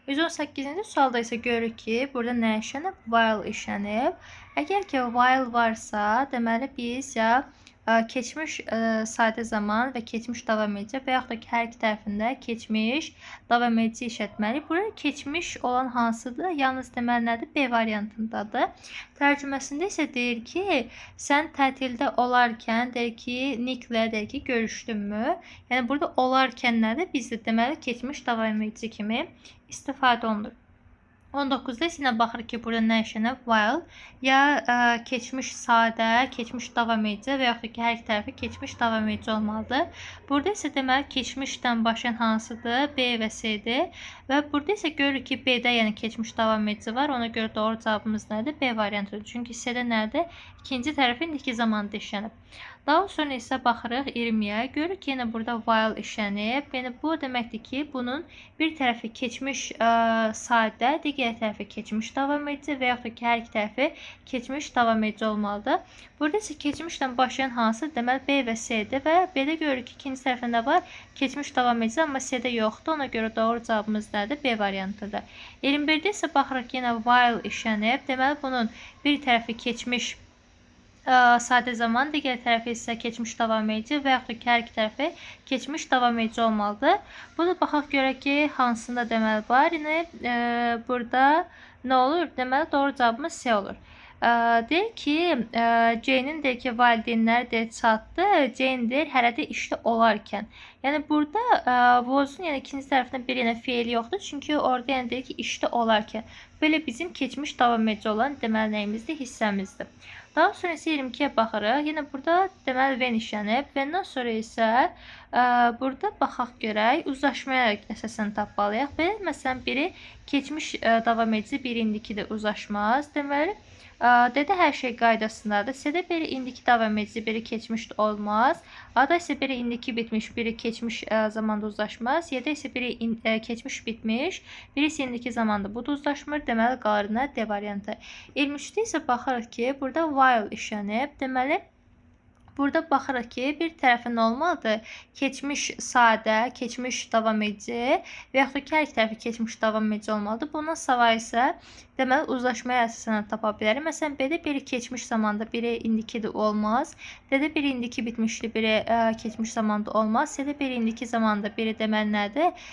118-ci sualda isə görürük ki, burada nə işlənib? While işlənib. Əgər ki, while varsa, deməli biz ya keçmiş sadə zaman və keçmiş davam edici və yaxud da ki, hər iki tərəfində keçmiş davam edici işlətməliyik. Burada keçmiş olan hansıdır? Yalnız deməli nədir? B variantındadır. Tərcüməsində isə deyir ki, sən tətildə olarkən, deyir ki, Nicklə deyir ki, görüşdünmü? Yəni burada olarkən nədir? Bizdə deməli keçmiş davam edici kimi istifadə olunur. 19-da isə baxırıq ki, burada nə işlənib? While ya keçmiş sadə, keçmiş davam edici və yaxud ki, hər iki tərəfi keçmiş davam edici olmalıdır. Burada isə deməli keçmişdən başlayan hansıdır? B və C-dir. Və burada isə görürük ki, B-də yəni keçmiş davam edici var. Ona görə doğru cavabımız nədir? B variantıdır. Çünki C-də nədir? İkinci tərəfin indiki zamanda işlənib. Daha sonra isə baxırıq 20-yə. Görürük ki, yenə burada while işlənib. Yəni bu deməkdir ki, bunun bir tərəfi keçmiş sadə, digər tərəfi keçmiş davam edici və yaxud da ki, hər iki tərəfi keçmiş davam edici olmalıdır. Burada isə keçmişdən başlayan hansı? Deməli B və C-dir və B-də görürük ki, ikinci tərəfində var keçmiş davam edici, amma C-də yoxdur. Ona görə doğru cavabımız nədir? B variantıdır. 21-də isə baxırıq ki, yenə while işlənib. Deməli bunun bir tərəfi keçmiş sadə zaman, digər tərəfi isə keçmiş davam edici və yaxud da ki, hər iki tərəfi keçmiş davam edici olmalıdır. Burada baxaq görək ki, hansında deməli var. Yəni burada nə olur? Deməli doğru cavabımız C olur. Deyir ki, Jane-in deyir ki, valideynləri deyir çatdı. Jane deyir hələ də işdə olarkən. Yəni burada was-un yəni ikinci tərəfində bir yenə feil yoxdur. Çünki orada yəni deyir ki, işdə olarkən. Belə bizim keçmiş davam edici olan deməli nəyimizdir? Hissəmizdir. Daha sonra isə 22-yə baxırıq. Yenə burada deməli when işlənib. When-dən sonra isə burada baxaq görək. Uzlaşmaya əsasən tapmalıyıq. Və məsələn biri keçmiş davam edici, biri indikidir, uzlaşmaz. Deməli D-də hər şey qaydasındadır. C-də biri indiki davam edici, biri keçmiş olmaz. A-da isə biri indiki bitmiş, biri keçmiş zamanda uzlaşmaz. Y-də isə biri keçmiş bitmiş, biri isə indiki zamanda bu da uzlaşmır. Deməli qalır nə? D variantı. 23-də isə baxırıq ki, burada while işlənib. Deməli burada baxırıq ki, bir tərəfi nə olmalıdır? Keçmiş sadə, keçmiş davam edici və yaxud da ki, hər iki tərəfi keçmiş davam edici olmalıdır. Bundan savayı isə deməli uzlaşmaya əsasən tapa bilərik. Məsələn, B-də biri keçmiş zamanda, biri indikidir, olmaz. D-də biri indiki bitmişli, biri keçmiş zamanda olmaz. C-də biri indiki zamanda, biri deməli nədir?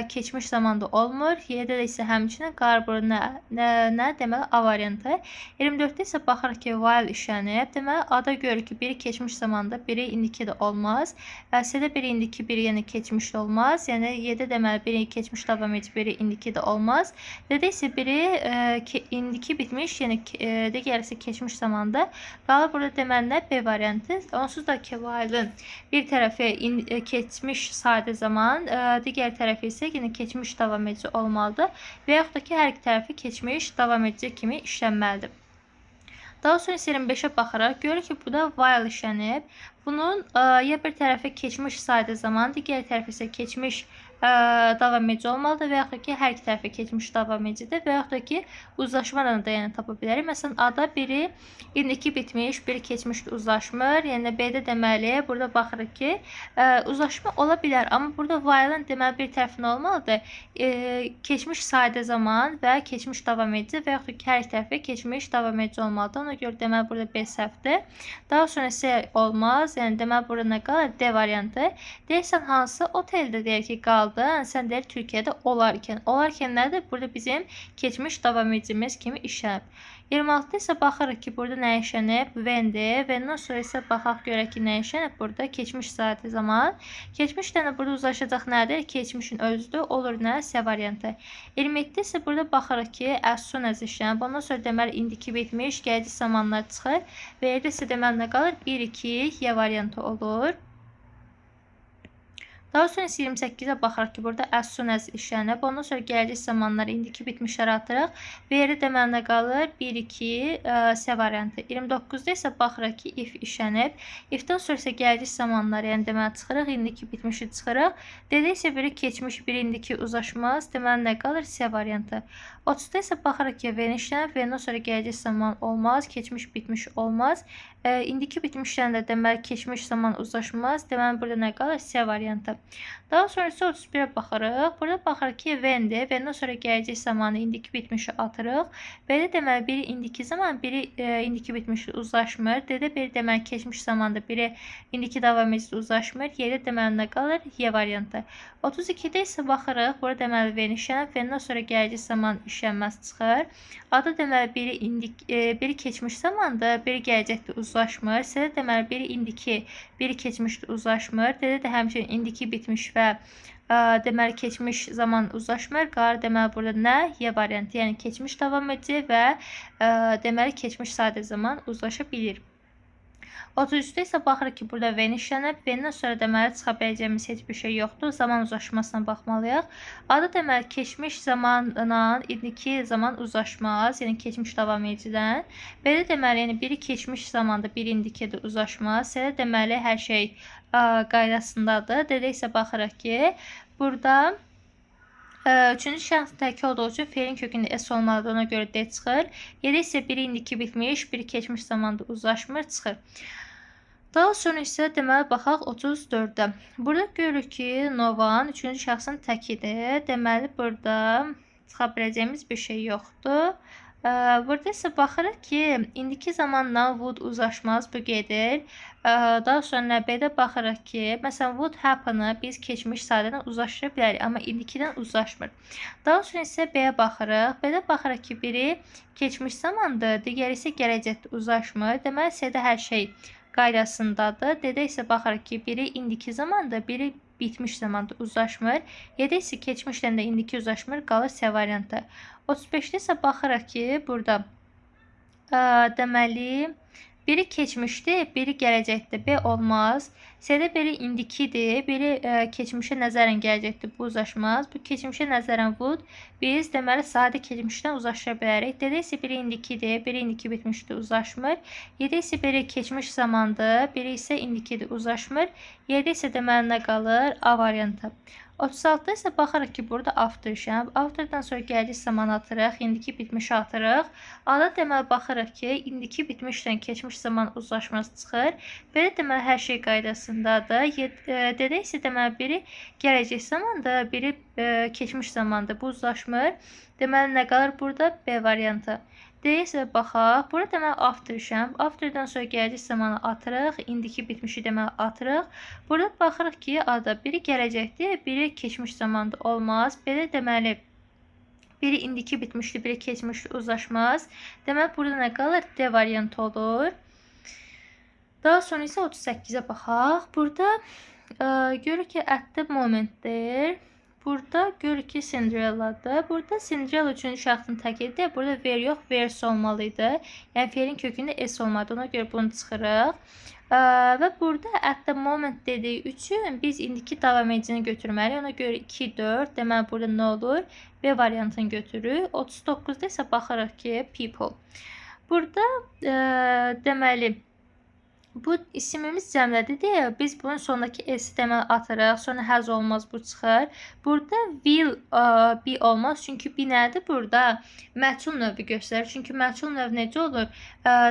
Keçmiş zamanda olmur. Y-də isə həmçinin qalır burada nə? Deməli A variantı. 24-də isə baxırıq ki, while işlənib. Deməli A-da görürük ki, biri keçmiş zamanda, biri indiki də olmaz. C-də biri indiki, biri yəni keçmiş də olmaz. Yəni Y-də deməli biri keçmiş davam edici, biri indiki də olmaz. D-də isə biri indiki bitmiş, yəni digərisi keçmiş zamanda. Qalır burada deməli nə? B variantı. Onsuz da ki, while-ın bir tərəfi keçmiş sadə zaman, digər tərəfi isə yenə keçmiş davam edici olmalıdır. Və yaxud da ki, hər iki tərəfi keçmiş davam edici kimi işlənməlidir. Daha sonra 25-ə baxaraq görürük ki, burada while işlənib. Bunun ya bir tərəfi keçmiş sadə zaman, digər tərəfi isə keçmiş davam edici olmalıdır və yaxud da ki, hər iki tərəfi keçmiş davam edicidir və yaxud da ki, uzlaşmadan da yəni tapa bilərik. Məsələn, A-da biri indiki bitmiş, biri keçmiş uzlaşmır. Yəni B-də deməli, burada baxırıq ki, uzlaşma ola bilər. Amma burada while-ın deməli bir tərəfi nə olmalıdır? Keçmiş sadə zaman və keçmiş davam edici və yaxud da ki, hər iki tərəfi keçmiş davam edici olmalıdır. Ona görə deməli burada B səhvdir. Daha sonra C olmaz. Yəni deməli burada nə qalır? D variantı. Deyirsən hansı oteldə deyir ki, qaldı? Sən deyir Türkiyədə olarkən. Olarkən nədir? Burada bizim keçmiş davam edicimiz kimi işlənib. 26-da isə baxırıq ki, burada nə işlənib? When-dir. When-dən sonra isə baxaq görək ki, nə işlənib? Burada keçmiş sadə zaman. Keçmişdən də burada uzlaşacaq nədir? Keçmişin özüdür. Olur nə? C variantı. 27-də isə burada baxırıq ki, as soon as işlənib. Ondan sonra deməli indiki bitmiş, gələcək zamanlar çıxır. Və yerdə isə deməli nə qalır? 1-2 Y variantı olur. Daha sonra 28-ə baxırıq ki, burada as soon as işlənib. Ondan sonra gələcək zamanlar indiki bitmişləri atırıq. Və yerdə deməli nə qalır? 1-2 C variantı. 29-da isə baxırıq ki, if işlənib. If-dən sonra isə gələcək zamanlar, yəni deməli çıxırıq, indiki bitmişi çıxırıq. D-də isə biri keçmiş, biri indiki uzlaşmaz. Deməli nə qalır? C variantı. 30-da isə baxırıq ki, when işlənib. When-dən sonra gələcək zaman olmaz, keçmiş bitmiş olmaz. İndiki bitmişdən də deməli keçmiş zaman uzlaşmaz. Deməli burada nə qalır? C variantı. Daha sonra isə 31-ə baxırıq. Burada baxırıq ki, when-dir. When-dən sonra gələcək zamanı indiki bitmişi atırıq. B-də deməli biri indiki zaman, biri indiki bitmişi uzlaşmır. D-də biri deməli keçmiş zamanda, biri indiki davam edici uzlaşmır. Y-də deməli nə qalır? Y variantı. 32-də isə baxırıq. Burada deməli when işlənib. When-dən sonra gələcək zaman işlənməz çıxır. A-da deməli biri keçmiş zamandır, biri gələcəkdə uzlaşmır. C-də deməli biri indiki, biri keçmişdə uzlaşmır. D-də də həmçinin indiki bitmiş və deməli keçmiş zaman uzlaşmır. Qalır deməli burada nə? Y variantı. Yəni keçmiş davam edici və deməli keçmiş sadə zaman uzlaşa bilir. 33-də isə baxırıq ki, burada when işlənib. When-dən sonra deməli çıxa biləcəyimiz heç bir şey yoxdur. Zaman uzlaşmasına baxmalıyıq. A-da deməli keçmiş zamanla indiki zaman uzlaşmaz. Yəni keçmiş davam edicidən. B-də deməli yəni biri keçmiş zamanda, biri indiki də uzlaşmaz. C-də deməli hər şey qaydasındadır. D-də isə baxırıq ki, burada üçüncü şəxs tək olduğu üçün feilin kökündə S olmalıdır. Ona görə D çıxır. Y-də isə biri indiki bitmiş, biri keçmiş zamanda uzlaşmır çıxır. Daha sonra isə deməli baxaq 34-də. Burada görürük ki, no one üçüncü şəxsin təkidir. Deməli burada çıxa biləcəyimiz bir şey yoxdur. Burada isə baxırıq ki, indiki zamanla would uzlaşmaz, bu gedir. Daha sonra B-də baxırıq ki, məsələn, would happen-ı biz keçmiş sadədən uzlaşdıra bilərik, amma indikidən uzlaşmır. Daha sonra isə B-yə baxırıq. B-də baxırıq ki, biri keçmiş zamandır, digəri isə gələcəkdə uzlaşmır. Deməli, C-də hər şey qaydasındadır. D-də isə baxırıq ki, biri indiki zamanda, biri bitmiş zamanda uzlaşmır. Y-də isə keçmişdən də indiki uzlaşmır, qalır C variantı. 35-də isə baxırıq ki, burada deməli biri keçmişdir, biri gələcəkdir. B olmaz. C-də biri indikidir, biri keçmişə nəzərən gələcəkdir. Bu uzlaşmaz. Bu keçmişə nəzərən would. Biz deməli sadə keçmişdən uzlaşdıra bilərik. D-də isə biri indikidir, biri indiki bitmişdir, uzlaşmır. Y-də isə biri keçmiş zamandır, biri isə indikidir, uzlaşmır. Y-də isə deməli nə qalır? A variantı. 36-da isə baxırıq ki, burada after işlənib. Afterdan sonra gələcək zamanı atırıq, indiki bitmişi atırıq. A-da deməli baxırıq ki, indiki bitmişdən keçmiş zaman uzlaşması çıxır. B-də deməli hər şey qaydasındadır. D-də isə deməli biri gələcək zamandır, biri keçmiş zamandır. Bu uzlaşmır. Deməli nə qalır burada? B variantı. D-yə isə baxaq. Burada deməli after işlənib. Afterdan sonra gələcək zamanı atırıq. İndiki bitmişi deməli atırıq. Burada baxırıq ki, A-da biri gələcəkdir, biri keçmiş zamanda olmaz. B-də deməli biri indiki bitmişdir, biri keçmişdir, uzlaşmaz. Deməli burada nə qalır? D variantı olur. Daha sonra isə 38-ə baxaq. Burada görürük ki, at the moment-dir. Burada görürük ki, Cinderella'dır. Burada Cinderella üçüncü şəxsin təkidir. Burada where yox, where's olmalıydı. Yəni feilin kökündə S olmalıdır. Ona görə bunu çıxırıq. Və burada at the moment dediyi üçün biz indiki davam edicini götürməliyik. Ona görə 2, 4. Deməli burada nə olur? B variantını götürürük. 39-da isə baxırıq ki, people. Burada deməli bu isimimiz cəmlədir. Biz bunun sonundakı S deməli atırıq. Sonra has olmaz, bu çıxır. Burada will be olmaz. Çünki be nədir? Burada məchul növü göstərir. Çünki məchul növ necə olur?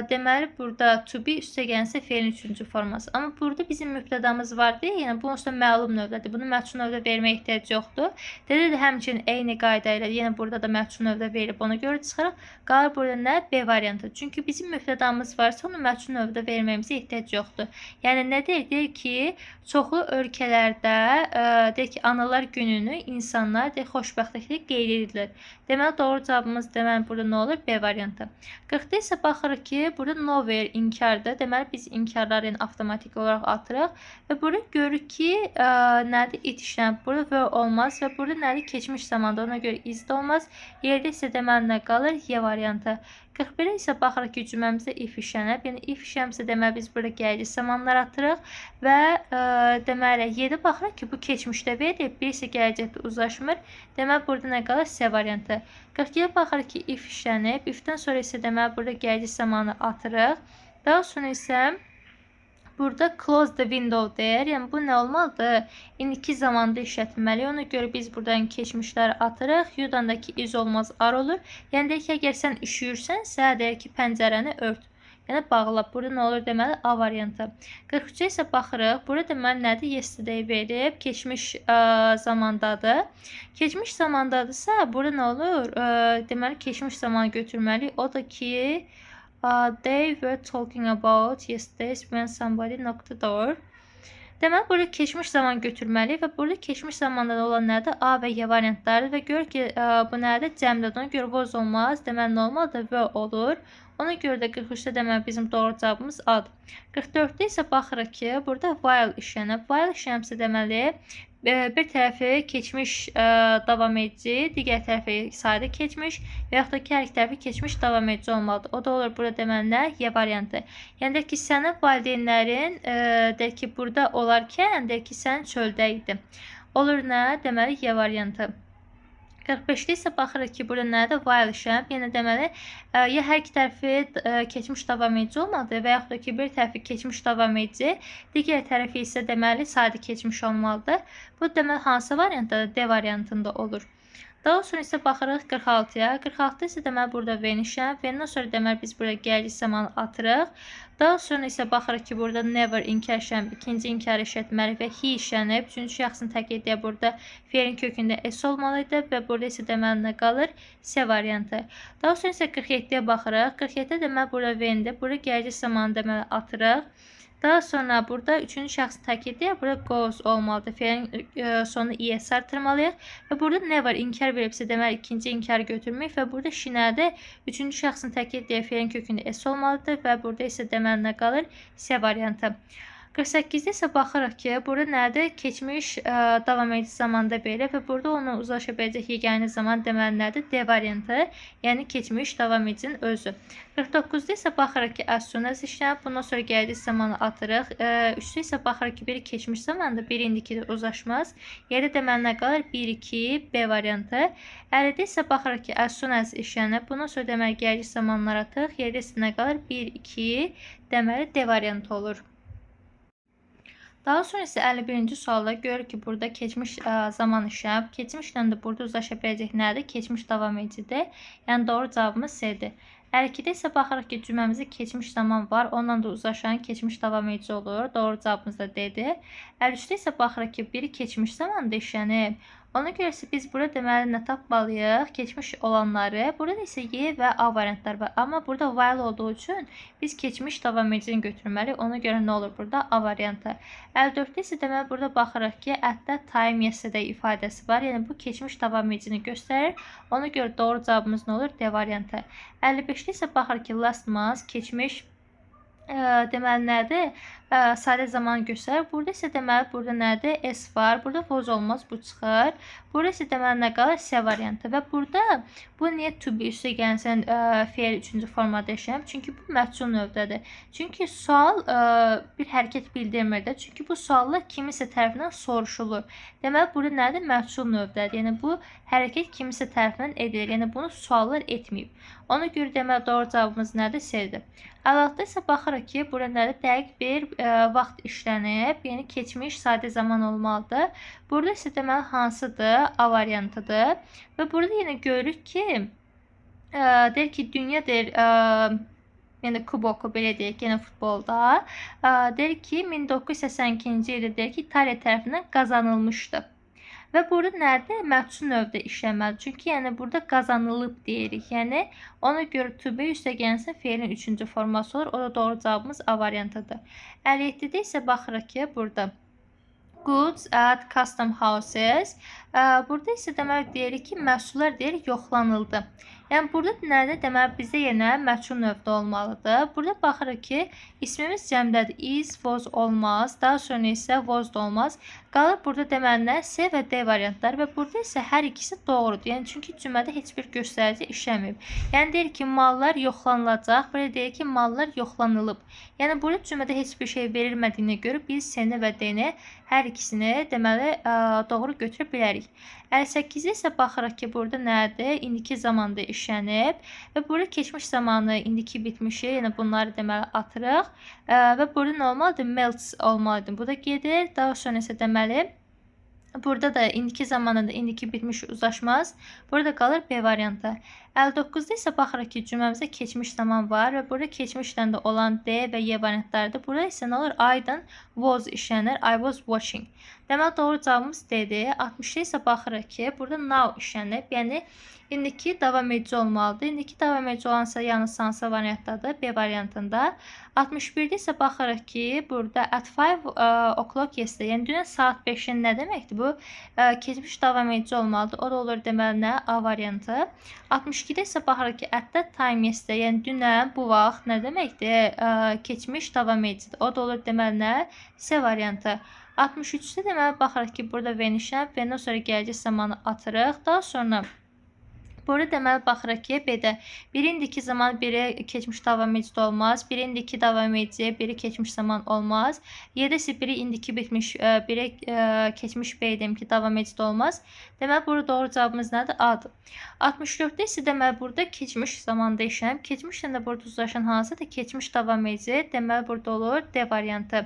Deməli burada to be üstə gəlsə feilin üçüncü forması. Amma burada bizim mübtədamız var deyə, yəni bu onsuz da məlum növdədir. Bunu məchul növdə verməyə ehtiyac yoxdur. Dedə də həmçinin eyni qayda ilə yenə burada da məchul növdə verib ona görə çıxırıq. Qalır burada nə? B variantı. Çünki bizim mübtədamız varsa onu məchul növdə verməyimizə ehtiyac yoxdur. Yəni nə deyir? Deyir ki, çoxlu ölkələrdə deyir ki, analar gününü insanlar deyir xoşbəxtliklə qeyd edirlər. Deməli doğru cavabımız deməli burada nə olur? B variantı. 40-da isə baxırıq ki, burada nowhere inkardır. Deməli biz inkarları yəni avtomatik olaraq atırıq və burada görürük ki, nədir? It işlənib. Burada were olmaz və burada nədir? Keçmiş zamanda. Ona görə is də olmaz. Yerdə isə deməli nə qalır? Y variantı. 41-ə isə baxırıq ki, cümləmizdə if işlənib. Yəni if işlənibsə deməli biz burada gələcək zamanlar atırıq və deməli Y-də baxırıq ki, bu keçmişdə verir. Bir isə gələcəkdə uzlaşmır. Deməli burada nə qalır? C variantı. 42-ə baxırıq ki, if işlənib. If-dən sonra isə deməli burada gələcək zamanı atırıq. Daha sonra isə burada close the window deyir. Yəni bu nə olmalıdır? İndiki zamanda işlətilməli. Ona görə biz buradan keçmişləri atırıq. Yudan da ki is olmaz, ar olur. Yəni deyək ki, əgər sən üşüyürsənsə, deyir ki, pəncərəni ört. Yəni bağla. Burada nə olur deməli A variantı. 43-ə isə baxırıq. Burada deməli nədir? Yesterday verib, keçmiş zamandadır. Keçmiş zamandadırsa, burada nə olur? Deməli keçmiş zaman götürməliyik. O da ki, they were talking about yesterday when somebody knocked the door. Deməli, burada keçmiş zaman götürməliyik və burada keçmiş zamanda olan nədir? A və Y variantlarıdır və gör ki, bu nədir? Cəmdədir. Ona görə was olmaz. Deməli, normalda were olur. Ona görə də 43-də deməli bizim doğru cavabımız A-dır. 44-də isə baxırıq ki, burada while işlənib. While işlənibsə deməli, bir tərəfi keçmiş davam edici, digər tərəfi sadə keçmiş və yaxud da ki, hər iki tərəfi keçmiş davam edici olmalıdır. O da olur burada deməli nə? Y variantı. Yəni ki, sənin valideynlərin deyək ki, burada olarkən deyək ki, sən çöldə idi. Olur nə? Deməli Y variantı. 45-də isə baxırıq ki, burada nədir? While işlənib. Yəni deməli, ya hər iki tərəfi keçmiş davam edici olmalıdır və yaxud da ki, bir tərəfi keçmiş davam edici, digər tərəfi isə deməli sadə keçmiş olmalıdır. Bu deməli hansı variantdadır? D variantında olur. Daha sonra isə baxırıq 46-ya. 46-da isə deməli burada when işlənib. When-dən sonra deməli biz burada gəlirik zamanı atırıq. Daha sonra isə baxırıq ki, burada never inkar işlənib, ikinci inkar işlətməli və he işlənib. Üçüncü şəxsin təqdiyə burada fe'lin kökündə s olmalıydı və burada isə deməli nə qalır? C variantı. Daha sonra isə 47-yə baxırıq. 47-də deməli burada when'dir. Burada gəlirik zamanı deməli atırıq. Daha sonra burada üçüncü şəxsin təqdiyə burada goes olmalıdır. Fe'lin sonu i'yə sartırmalıyıq və burada never inkar veribsə deməli ikinci inkarı götürməyik və burada she nədir? Üçüncü şəxsin təqdiyə fe'lin kökündə s olmalıdır və burada isə deməli nə qalır? C variantı. 48-də isə baxırıq ki, burada nədir? Keçmiş davam edici zamanda belə və burada onu uzlaşa biləcək yeganə zaman deməli nədir? D variantı, yəni keçmiş davam edicinin özü. 49-da isə baxırıq ki, as soon as işlənib, bundan sonra gəldiyi zamanı atırıq. 3-də isə baxırıq ki, biri keçmiş zamanda, biri indiki uzlaşmaz. Yerdə deməli nə qalır? 1-2, B variantı. 50-də isə baxırıq ki, as soon as işlənib, bundan sonra deməli gəldiyi zamanlar atırıq. Yerdə isə nə qalır? 1-2, deməli D variantı olur. Daha sonra isə 51-ci sualda görür ki, burada keçmiş zaman işlənib. Keçmişlə də burada uzlaşa biləcək nədir? Keçmiş davam edicidir. Yəni doğru cavabımız C-dir. 52-də isə baxırıq ki, cümləmizdə keçmiş zaman var. Onunla da uzlaşan keçmiş davam edici olur. Doğru cavabımız da D-dir. 53-də isə baxırıq ki, biri keçmiş zamanda işlənib. Ona görə isə biz burada deməli nə tapmalıyıq? Keçmiş olanları. Burada isə Y və A variantlar var. Amma burada while olduğu üçün biz keçmiş davam edicini götürməliyik. Ona görə nə olur burada? A variantı. 54-də isə deməli burada baxırıq ki, at that time yesterday ifadəsi var. Yəni bu keçmiş davam edicini göstərir. Ona görə doğru cavabımız nə olur? D variantı. 55-də isə baxırıq ki, last month keçmiş deməli nədir? Sadə zaman göstərir. Burada isə deməli burada nədir? S var. Burada was olmaz, bu çıxır. Burada isə deməli nə qalır? C variantı. Və burada bu niyə to be üstə gəlsən fe'l üçüncü formada işlənib? Çünki bu məhsul növdədir. Çünki sual bir hərəkət bildirmir də. Çünki bu suallar kimisə tərəfindən soruşulur. Deməli burada nədir? Məhsul növdədir. Yəni bu hərəkət kimisə tərəfindən edilir. Yəni bunu suallar etməyib. Ona görə deməli doğru cavabımız nədir? C-dir. 56-da isə baxırıq ki, burada nədir? Dəqiq bir vaxt işlənib, yəni keçmiş sadə zaman olmalıdır. Burada isə deməli hansıdır? A variantıdır. Və burada yenə görürük ki, deyir ki, dünya deyir, yəni kuboku belə deyək, yenə futbolda. Deyir ki, 1982-ci ildə deyir ki, İtaliya tərəfindən qazanılmışdı. Və burada nədir? Məhsul növdə işləməli. Çünki yəni burada qazanılıb deyirik. Yəni ona görə to be üstə gəlsin fe'lin üçüncü forması olur. O da doğru cavabımız A variantıdır. 57-də isə baxırıq ki, burada goods at custom houses. Burada isə deməli deyirik ki, məhsullar deyirik yoxlanıldı. Yəni burada nədir? Deməli bizdə yenə məhsul növdə olmalıdır. Burada baxırıq ki, ismimiz cəmdədir. Is, was olmaz. Daha sonra isə was da olmaz. Qalır burada deməli nə? C və D variantları və burada isə hər ikisi doğrudur. Yəni çünki cümlədə heç bir göstərici işləməyib. Yəni deyir ki, mallar yoxlanılacaq. Burada deyir ki, mallar yoxlanılıb. Yəni burada cümlədə heç bir şey verilmədiyinə görə biz C-ni və D-ni hər ikisini deməli doğru götürə bilərik. 58-də isə baxırıq ki, burada nədir? İndiki zamanda işlənib və burada keçmiş zamanı, indiki bitmişi, yəni bunları deməli atırıq və burada nə olmalıdır? Melts olmalıdır. Bu da gedir. Daha sonra isə deməli Burada da indiki zamanında indiki bitmiş uzlaşmaz. Burada qalır B variantı. 59-da isə baxırıq ki, cümləmizdə keçmiş zaman var və burada keçmişdən də olan D və Y variantlarıdır. Burada isə nə olur? I-dan was işlənir. I was watching. Deməli, doğru cavabımız D-dir. 60-da isə baxırıq ki, burada now işlənib. Yəni, indiki davam edici olmalıdır. İndiki davam edici olansa yalnız hansı variantdadır? B variantında. 61-də isə baxırıq ki, burada at 5 o'clock yesterday. Yəni, dünən saat 5-in nə deməkdir? Bu, keçmiş davam edici olmalıdır. O da olur deməli nə? A variantı. 62-də isə baxırıq ki, at that time yesterday. Yəni, dünən bu vaxt nə deməkdir? Keçmiş davam edicidir. O da olur deməli nə? C variantı. 63-də deməli baxırıq ki, burada when işlənib, when-dən sonra gələcək zamanı atırıq. Daha sonra burada deməli baxırıq ki, B-də biri indiki zaman, biri keçmiş davam edici olmaz. Biri indiki davam edici, biri keçmiş zaman olmaz. Y-də isə biri indiki bitmiş, biri keçmiş B-deyim ki, davam edici olmaz. Deməli, burada doğru cavabımız nədir? A-dır. 64-də isə deməli, burada keçmiş zamanda işlənib. Keçmişlə də burada uzlaşan hansıdır? Keçmiş davam edici. Deməli, burada olur D variantı.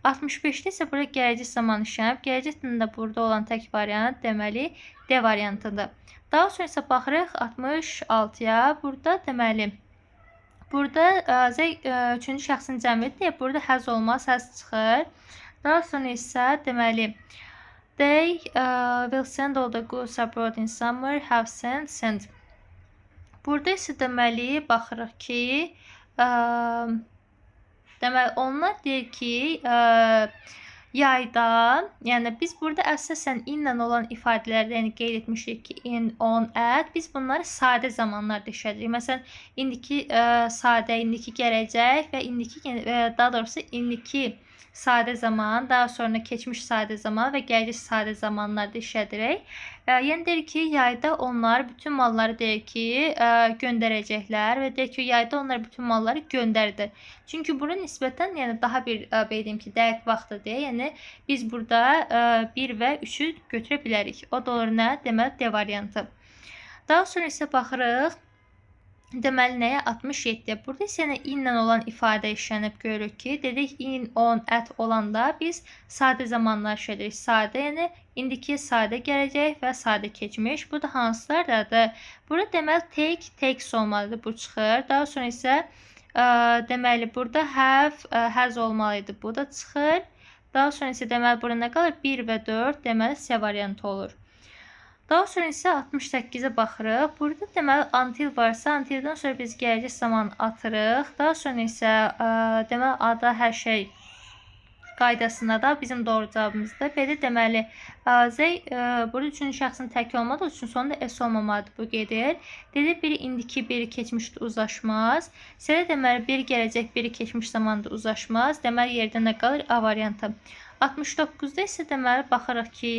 65-də isə burada gələcək zaman işlənib. Gələcəklə də burada olan tək variant deməli D variantıdır. Daha sonra isə baxırıq 66-ya. Burada deməli, burada üçüncü şəxsin cəmidir. Burada həz olmaz, həz çıxır. Daha sonra isə deməli, they will send all the goods abroad in summer, have sent. Burada isə deməli, baxırıq ki, deməli, onlar deyir ki, yayda, yəni biz burada əsasən inlə olan ifadələrdə yəni qeyd etmişik ki, in, on, at. Biz bunları sadə zamanlarda işlədirik. Məsələn, indiki sadə, indiki gələcək və indiki, daha doğrusu indiki sadə zaman, daha sonra keçmiş sadə zaman və gələcək sadə zamanlarda işlədirək. Yəni deyir ki, yayda onlar bütün malları deyir ki, göndərəcəklər və deyir ki, yayda onlar bütün malları göndərdi. Çünki bura nisbətən yəni daha bir deyim ki, dəqiq vaxtdır deyə, yəni biz burada 1 və 3-ü götürə bilərik. O da olur nə? Deməli D variantı. Daha sonra isə baxırıq deməli nəyə? 67-yə. Burada isə yəni inlə olan ifadə işlənib görürük ki, dedik in, on, at olanda biz sadə zamanlar işlədirik. Sadə, yəni indiki sadə gələcək və sadə keçmiş. Bu da hansılardadır? Burada deməli take, takes olmalıdır. Bu çıxır. Daha sonra isə deməli burada have, has olmalıydı. Bu da çıxır. Daha sonra isə deməli burada nə qalır? 1 və 4 deməli C variantı olur. Daha sonra isə 68-ə baxırıq. Burada deməli until varsa, until-dən sonra biz gələcək zaman atırıq. Daha sonra isə deməli A-da hər şey qaydasında da bizim doğru cavabımızdır. B-də deməli Z burada üçüncü şəxsin tək olmadığı üçün sonunda S olmamalıdır. Bu gedir. D-də biri indiki, biri keçmişdə uzlaşmaz. C-də deməli biri gələcək, biri keçmiş zamanda uzlaşmaz. Deməli yerdə nə qalır? A variantı. 69-da isə deməli baxırıq ki,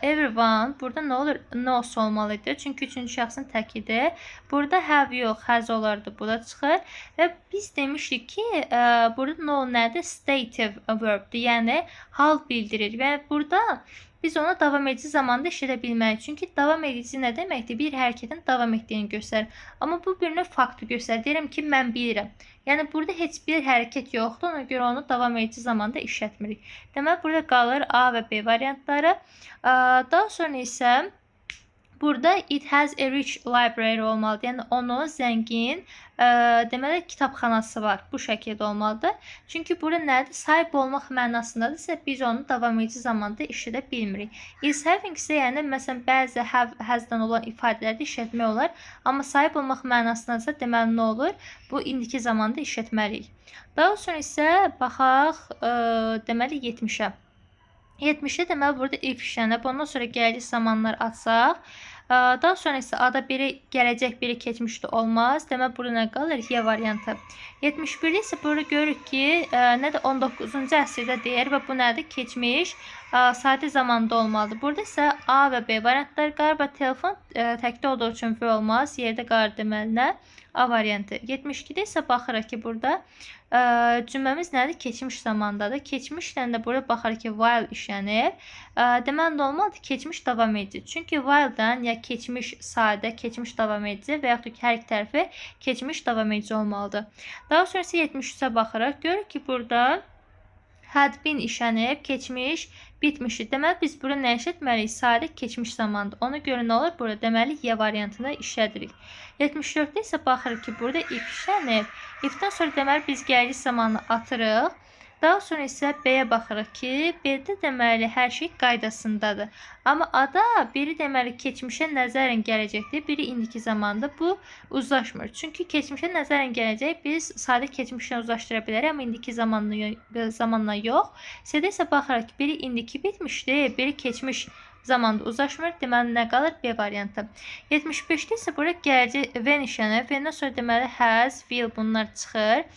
everyone burada nə olur? No olmalıdır. Çünki üçüncü şəxsin təkidir. Burada have yox, has olardı. Bu da çıxır. Və biz demişdik ki, burada no nədir? Stative verbdir. Yəni, hal bildirir. Və burada biz onu davam edici zamanda işlədə bilməliyik. Çünki davam edici nə deməkdir? Bir hərəkətin davam etdiyini göstərir. Amma bu bir növ faktı göstərir. Deyirəm ki, mən bilirəm. Yəni, burada heç bir hərəkət yoxdur. Ona görə onu davam edici zamanda işlətmirik. Deməli, burada qalır A və B variantları. Daha sonra isə burada it has a rich library olmalıdır. Yəni, onun zəngin deməli, kitabxanası var. Bu şəkildə olmalıdır. Çünki burada nədir? Sahib olmaq mənasındadırsa, biz onu davam edici zamanda işlədə bilmirik. Is having isə, yəni, məsələn, bəzi have, has-dan olan ifadələrdə işlətmək olar. Amma sahib olmaq mənasındadırsa, deməli, nə olur? Bu, indiki zamanda işlətməliyik. Daha sonra isə baxaq, deməli, 70-ə. 70-də deməli, burada if işlənib. Ondan sonra gələcək zamanlar atsaq. Daha sonra isə A-da biri gələcək, biri keçmişdə olmaz. Deməli, burada nə qalır? Y variantı. 71-də isə burada görürük ki, nədir? 19-cu əsrdə deyir və bu nədir? Keçmiş, sadə zamanda olmalıdır. Burada isə A və B variantları qalır və telefon təkdə olduğu üçün V olmaz. Yerdə qalır deməli nə? A variantı. 72-də isə baxırıq ki, burada cümləmiz nədir? Keçmiş zamandadır. Keçmişlə də burada baxırıq ki, while işlənir. Deməli, nə olmalıdır? Keçmiş davam edici. Çünki while-dan ya keçmiş sadə, keçmiş davam edici və yaxud ki, hər iki tərəfi keçmiş davam edici olmalıdır. Daha sonra isə 73-ə baxırıq. Görürük ki, burada had been işlənib, keçmiş bitmişdir. Deməli, biz burada nə işlətməliyik? Sadə keçmiş zamandır. Ona görə nə olur? Burada deməli, Y variantını işlədirik. 74-də isə baxırıq ki, burada if işlənib. If-dən sonra deməli, biz gəlirik zamanı atırıq. Daha sonra isə B-yə baxırıq ki, B-də deməli hər şey qaydasındadır. Amma A-da biri deməli keçmişə nəzərən gələcəkdir, biri indiki zamanda. Bu uzlaşmır. Çünki keçmişə nəzərən gələcək biz sadə keçmişlə uzlaşdıra bilərik, amma indiki zamanla yox. C-də isə baxırıq ki, biri indiki bitmişdir, biri keçmiş zamanda uzlaşmır. Deməli, nə qalır? B variantı. 75-də isə burada gələcək when işlənir. When-dən sonra deməli has, will bunlar çıxır.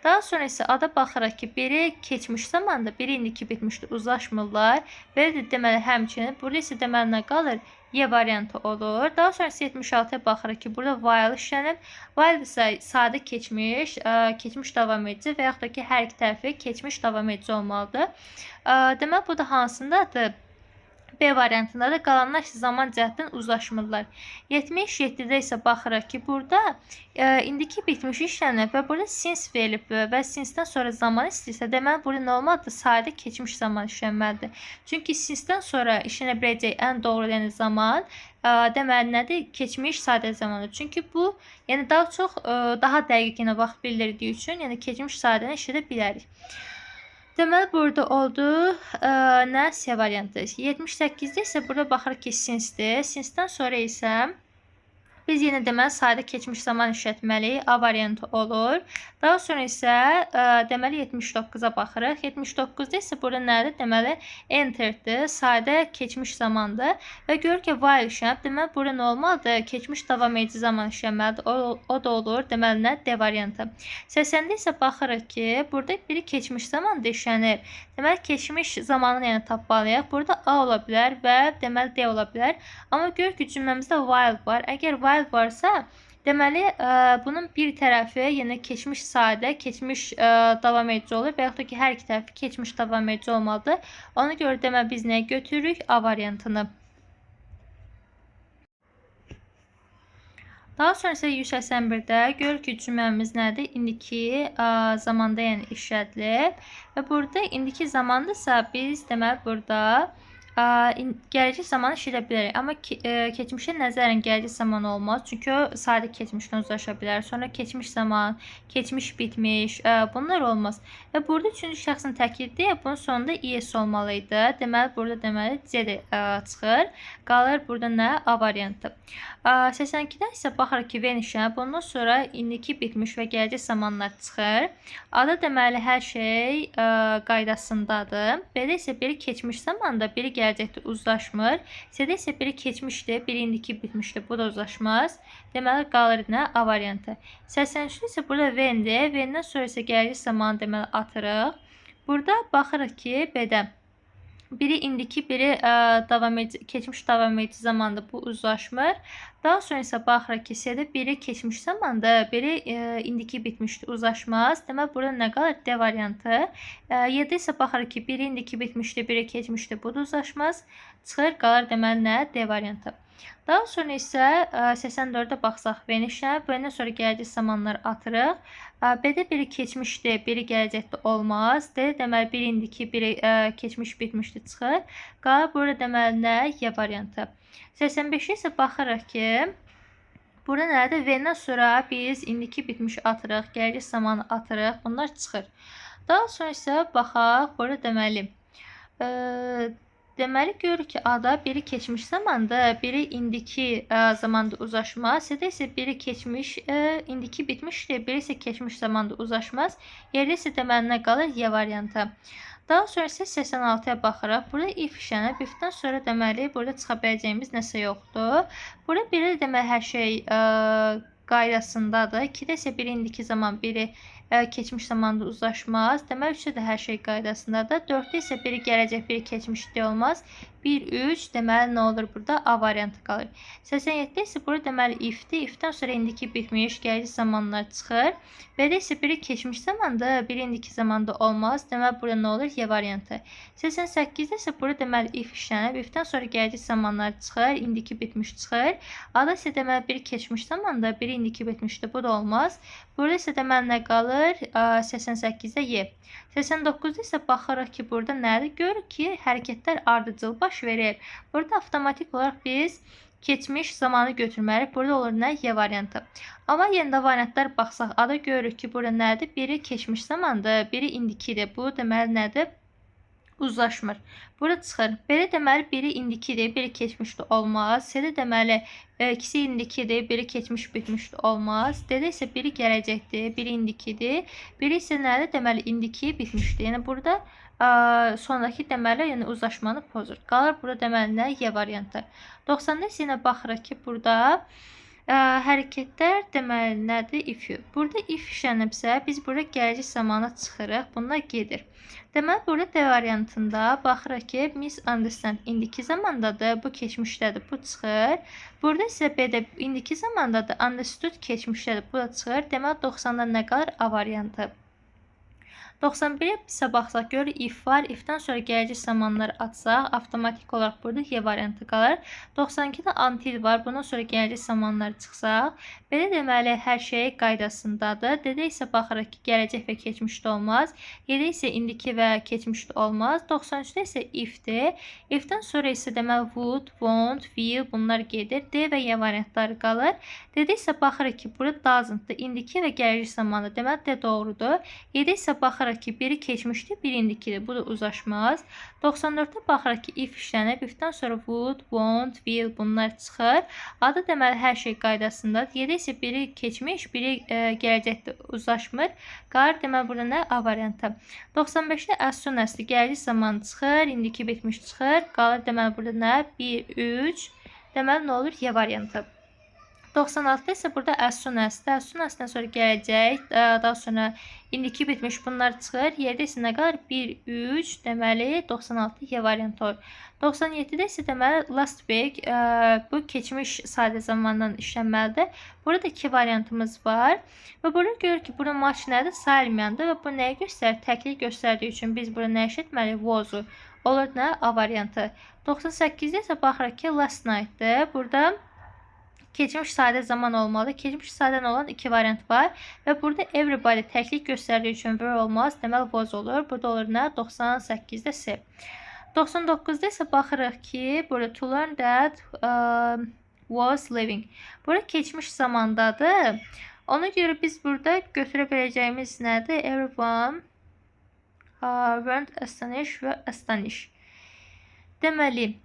Daha sonra isə A-da baxırıq ki, biri keçmiş zamanda, biri indiki bitmişdir, uzlaşmırlar. Belə də deməli həmçinin. Burada isə deməli nə qalır? Y variantı olur. Daha sonra 76-ya baxırıq ki, burada while işlənib. While isə sadə keçmiş, keçmiş davam edici və yaxud da ki, hər iki tərəfi keçmiş davam edici olmalıdır. Deməli, bu da hansındadır? B variantında da qalanlar zaman cəhətdən uzlaşmırlar. 77-də isə baxırıq ki, burada indiki bitmiş işlənib və burada since verilib və since-dən sonra zaman istəyirsə, deməli, burada nə olmalıdır? Sadə keçmiş zaman işlənməlidir. Çünki since-dən sonra işlənə biləcək ən doğru yəni zaman deməli nədir? Keçmiş sadə zamandır. Çünki bu, yəni daha çox, daha dəqiq yəni vaxt bildirdiyi üçün, yəni keçmiş sadəni işlədə bilərik. Deməli, burada oldu nə? C variantı. 78-də isə burada baxırıq ki, since-dir. Since-dən sonra isə biz yenə deməli sadə keçmiş zaman işlətməliyik. A variantı olur. Daha sonra isə deməli 79-a baxırıq. 79-da isə burada nədir? Deməli enterdir. Sadə keçmiş zamandır. Və görür ki, while işlənib. Deməli burada nə olmalıdır? Keçmiş davam edici zaman işlənməlidir. O da olur. Deməli nə? D variantı. 80-də isə baxırıq ki, burada biri keçmiş zamanda işlənir. Deməli keçmiş zamanı yəni tapmalıyıq. Burada A ola bilər və deməli D ola bilər. Amma görür ki, cümləmizdə while var. Əgər while varsa, deməli bunun bir tərəfi yəni keçmiş sadə, keçmiş davam edici olur və yaxud da ki, hər iki tərəfi keçmiş davam edici olmalıdır. Ona görə deməli biz nəyə götürürük? A variantını. Daha sonra isə 181-də görür ki, cümləmiz nədir? İndiki zamanda yəni işlədilib və burada indiki zamandırsa biz deməli burada gələcək zamanı işlədə bilərik. Amma keçmişə nəzərən gələcək zaman olmaz. Çünki o sadə keçmişlə uzlaşa bilər. Sonra keçmiş zaman, keçmiş bitmiş, bunlar olmaz. Və burada üçüncü şəxsin təkiddir. Bunun sonunda is olmalıydı. Deməli, burada deməli C də çıxır. Qalır burada nə? A variantı. 82-də isə baxırıq ki, when işlənib. Bundan sonra indiki bitmiş və gələcək zamanlar çıxır. A-da deməli hər şey qaydasındadır. B-də isə biri keçmiş zamanda, biri gələcəkdə uzlaşmır. C-də isə biri keçmişdir, biri indiki bitmişdir. Bu da uzlaşmaz. Deməli, qalır nə? A variantı. 83-də isə burada when-dir. When-dən sonra isə gələcək zamanı deməli atırıq. Burada baxırıq ki, B-də biri indiki, biri keçmiş davam edici zamanda bu uzlaşmır. Daha sonra isə baxırıq ki, C-də biri keçmiş zamanda, biri indiki bitmişdir, uzlaşmaz. Deməli, burada nə qalır? D variantı. 7-də isə baxırıq ki, biri indiki bitmişdir, biri keçmişdir, bu da uzlaşmaz. Çıxır, qalır deməli nə? D variantı. Daha sonra isə 84-də baxsaq when işlənib, bundan sonra gələcək zamanlar atırıq. B-də biri keçmişdir, biri gələcəkdə olmaz. D deməli biri indiki, biri keçmiş bitmişdir çıxır. Qalır burada deməli nə? Y variantı. 85-ə isə baxırıq ki, burada nədir? When-dən sonra biz indiki bitmiş atırıq, gələcək zamanı atırıq. Bunlar çıxır. Daha sonra isə baxaq, burada deməli görürük ki, A-da biri keçmiş zamanda, biri indiki zamanda uzlaşmaz. C-də isə biri keçmiş, indiki bitmişdir, biri isə keçmiş zamanda uzlaşmaz. Yerdə isə deməli nə qalır? Y variantı. Daha sonra isə 86-ya baxırıq. Burada if işlənib. If-dən sonra deməli burada çıxa biləcəyimiz nəsə yoxdur. Burada biri də deməli hər şey qaydasındadır. 2-də isə biri indiki zaman, biri keçmiş zamanda uzlaşmaz. Deməli 3-də də hər şey qaydasındadır. 4-də isə biri gələcək, biri keçmişdə olmaz. 1, 3 deməli nə olur burada? A variantı qalır. 87-də isə burada deməli if-dir. If-dən sonra indiki bitmiş, gələcək zamanlar çıxır. B-də isə biri keçmiş zamanda, biri indiki zamanda olmaz. Deməli burada nə olur? Y variantı. 88-də isə burada deməli if işlənib. If-dən sonra gələcək zamanlar çıxır, indiki bitmiş çıxır. A-da isə deməli biri keçmiş zamanda, biri indiki bitmişdi. Bu da olmaz. Burada isə deməli nə qalır? 88-də Y. 89-da isə baxırıq ki, burada nədir? Görürük ki, hərəkətlər ardıcıl baş verir. Burada avtomatik olaraq biz keçmiş zamanı götürməliyik. Burada olur nə? Y variantı. Amma yenə variantlar baxsaq, ada görürük ki, burada nədir? Biri keçmiş zamandır, biri indikidir. Bu deməli nədir? Uzlaşmır. Burada çıxır. Belə deməli biri indikidir, biri keçmişdi olmaz. C-də deməli ikisi indikidir, biri keçmiş bitmişdi olmaz. D-də isə biri gələcəkdir, biri indikidir. Biri isə nədir? Deməli indiki bitmişdi. Yəni burada sondakı deməli yəni uzlaşmanı pozur. Qalır burada deməli nə? Y variantı. 90-da isə yenə baxırıq ki, burada hərəkətlər deməli nədir? If. Burada if işlənibsə, biz burada gələcək zamana çıxırıq. Bunlar gedir. Deməli, burada D variantında baxırıq ki, misunderstand indiki zamandadır, bu keçmişdədir, bu çıxır. Burada isə B-də indiki zamandadır, understood keçmişdədir, bu da çıxır. Deməli, 90-dan nə qalır? A variantı. 91-ə isə baxsaq, görürük if var. If-dən sonra gələcək zamanları atsaq, avtomatik olaraq burada Y variantı qalır. 92-də until var. Bundan sonra gələcək zamanları çıxsaq, belə deməli, hər şey qaydasındadır. D-də isə baxırıq ki, gələcək və keçmişdə olmaz. Y-də isə indiki və keçmişdə olmaz. 93-də isə if-dir. If-dən sonra isə deməli, would, won't, will bunlar gedir. D və Y variantları qalır. D-də isə baxırıq ki, burada doesn't-dır. İndiki və gələcək zamanı. Deməli, D doğrudur. Y-də isə baxırıq ki, biri keçmişdir, biri indikidir. Bu da uzlaşmaz. 94-də baxırıq ki, if işlənib. If-dən sonra would, won't, will bunlar çıxır. Adı deməli hər şey qaydasındadır. Y-də isə biri keçmiş, biri gələcəkdir, uzlaşmır. Qalır deməli burada nə? A variantı. 95-də as soon as-dır. Gələcək zaman çıxır, indiki bitmiş çıxır. Qalır deməli burada nə? 1, 3. Deməli nə olur? Y variantı. 96-da isə burada as soon as-dır. As soon as-dan sonra gələcək, daha sonra indiki bitmiş bunlar çıxır. Yerdə isə nə qalır? 1, 3, deməli 96 Y variantı olur. 97-də isə deməli last week, bu keçmiş sadə zamandan işlənməlidir. Burada 2 variantımız var. Və burada görürük ki, burada match nədir? Sayılmayandır və bu nəyə göstərir? Təklik göstərdiyi üçün biz burada nə işlətməliyik? Was-u. Olur nə? A variantı. 98-də isə baxırıq ki, last night-dır. Burada keçmiş sadə zaman olmalı. Keçmiş sadən olan 2 variant var. Və burada everybody təklik göstərdiyi üçün were olmaz. Deməli was olur. Burada olur nə? 98-də C. 99-da isə baxırıq ki, burada to learn that was living. Burada keçmiş zamandadır. Ona görə biz burada götürə biləcəyimiz nədir? Everyone weren't astonished və astonish. Deməli,